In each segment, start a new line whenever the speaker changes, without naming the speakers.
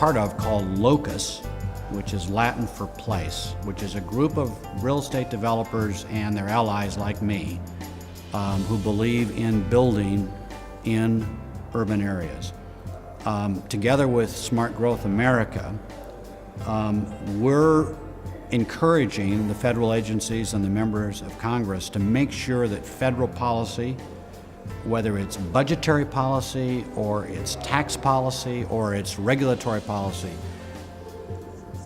part of called LOCUS, which is Latin for place, which is a group of real estate developers and their allies like me who believe in building in urban areas. Together with Smart Growth America, we're encouraging the federal agencies and the members of Congress to make sure that federal policy, whether it's budgetary policy or it's tax policy or it's regulatory policy,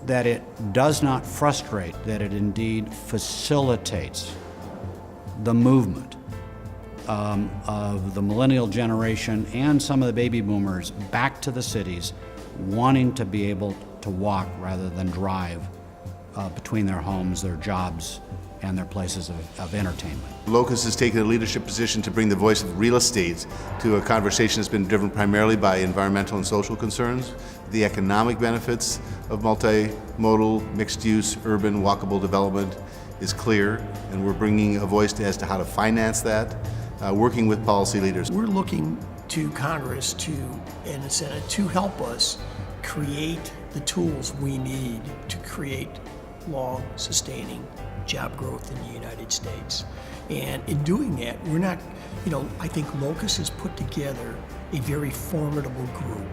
that it does not frustrate, that it indeed facilitates the movement of the millennial generation and some of the baby boomers back to the cities, wanting to be able to walk rather than drive between their homes, their jobs, and their places of entertainment.
LOCUS has taken a leadership position to bring the voice of real estate to a conversation that's been driven primarily by environmental and social concerns. The economic benefits of multimodal, mixed-use, urban, walkable development is clear, and we're bringing a voice as to how to finance that, working with policy leaders.
We're looking to Congress and the Senate to help us create the tools we need to create long, sustaining job growth in the United States. And in doing that, we're not, I think LOCUS has put together a very formidable group,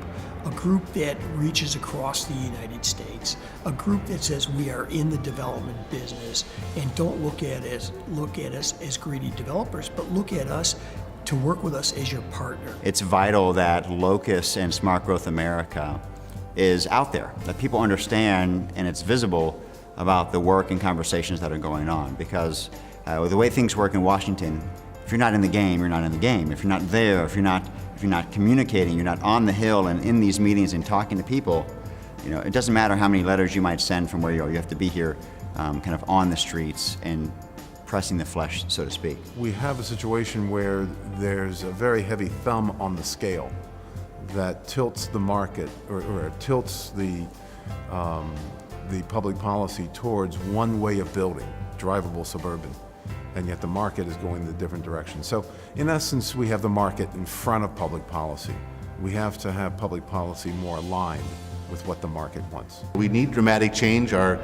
a group that reaches across the United States, a group that says we are in the development business and don't look at us as greedy developers, but look at us to work with us as your partner.
It's vital that LOCUS and Smart Growth America is out there, that people understand and it's visible about the work and conversations that are going on. Because with the way things work in Washington, if you're not in the game, you're not in the game. If you're not there, if you're not communicating, you're not on the Hill and in these meetings and talking to people, it doesn't matter how many letters you might send from where you are. You have to be here kind of on the streets and pressing the flesh, so to speak.
We have a situation where there's a very heavy thumb on the scale that tilts the market or tilts the public policy towards one way of building, drivable suburban, and yet the market is going in a different direction. So in essence, we have the market in front of public policy. We have to have public policy more aligned with what the market wants.
We need dramatic change. Our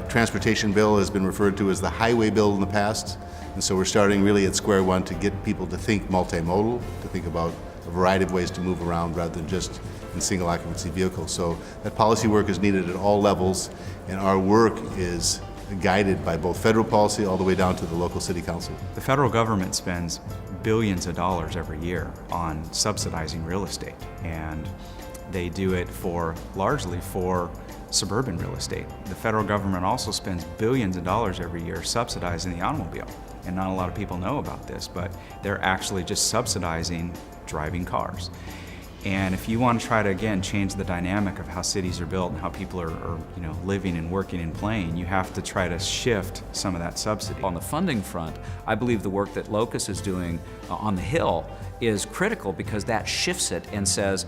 transportation bill has been referred to as the highway bill in the past, and so we're starting really at square one to get people to think multimodal, to think about a variety of ways to move around rather than just in single occupancy vehicles. So that policy work is needed at all levels, and our work is guided by both federal policy all the way down to the local city council.
The federal government spends billions of dollars every year on subsidizing real estate, and they do it largely for suburban real estate. The federal government also spends billions of dollars every year subsidizing the automobile. And not a lot of people know about this, but they're actually just subsidizing driving cars. And if you want to try to, again, change the dynamic of how cities are built and how people are living and working and playing, you have to try to shift some of that subsidy.
On the funding front, I believe the work that LOCUS is doing on the Hill is critical because that shifts it and says,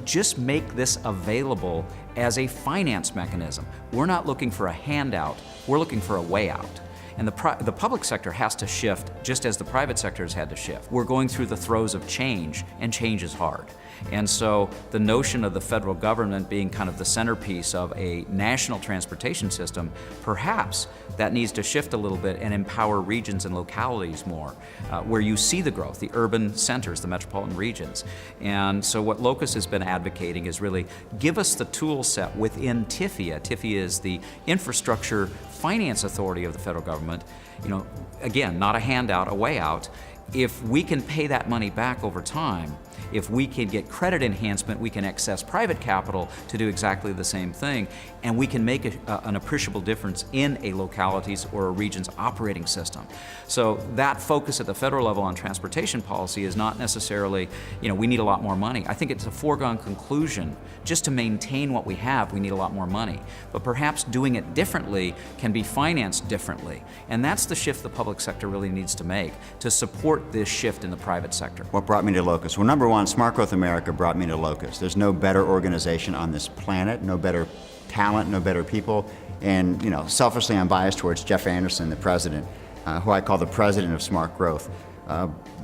just make this available as a finance mechanism. We're not looking for a handout, we're looking for a way out. And the public sector has to shift just as the private sector has had to shift. We're going through the throes of change, and change is hard. And so the notion of the federal government being kind of the centerpiece of a national transportation system, perhaps that needs to shift a little bit and empower regions and localities more, where you see the growth, the urban centers, the metropolitan regions. And so what LOCUS has been advocating is really give us the tool set within TIFIA. TIFIA is the infrastructure finance authority of the federal government. Again, not a handout, a way out. If we can pay that money back over time, if we can get credit enhancement, we can access private capital to do exactly the same thing, and we can make an appreciable difference in a locality's or a region's operating system. So that focus at the federal level on transportation policy is not necessarily, we need a lot more money. I think it's a foregone conclusion. Just to maintain what we have, we need a lot more money. But perhaps doing it differently can be financed differently. And that's the shift the public sector really needs to make to support this shift in the private sector.
What brought me to LOCUS? Well, number one, Smart Growth America brought me to LOCUS. There's no better organization on this planet, no better talent, no better people. And selfishly, I'm biased towards Jeff Anderson, the president, who I call the president of Smart Growth.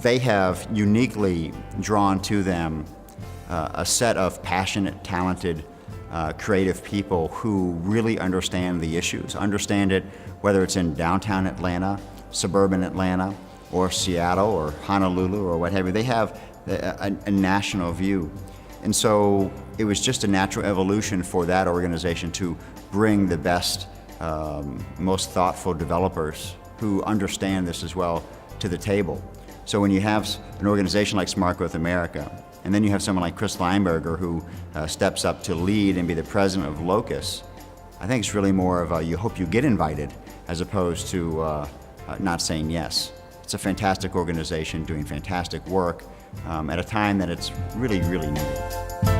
They have uniquely drawn to them a set of passionate, talented creative people who really understand the issues, understand it whether it's in downtown Atlanta, suburban Atlanta, or Seattle, or Honolulu, or what have you. They have a national view. And so it was just a natural evolution for that organization to bring the best, most thoughtful developers who understand this as well to the table. So when you have an organization like Smart Growth America, and then you have someone like Chris Leinberger who steps up to lead and be the president of LOCUS, I think it's really more of a you hope you get invited as opposed to not saying yes. It's a fantastic organization doing fantastic work at a time that it's really, really needed.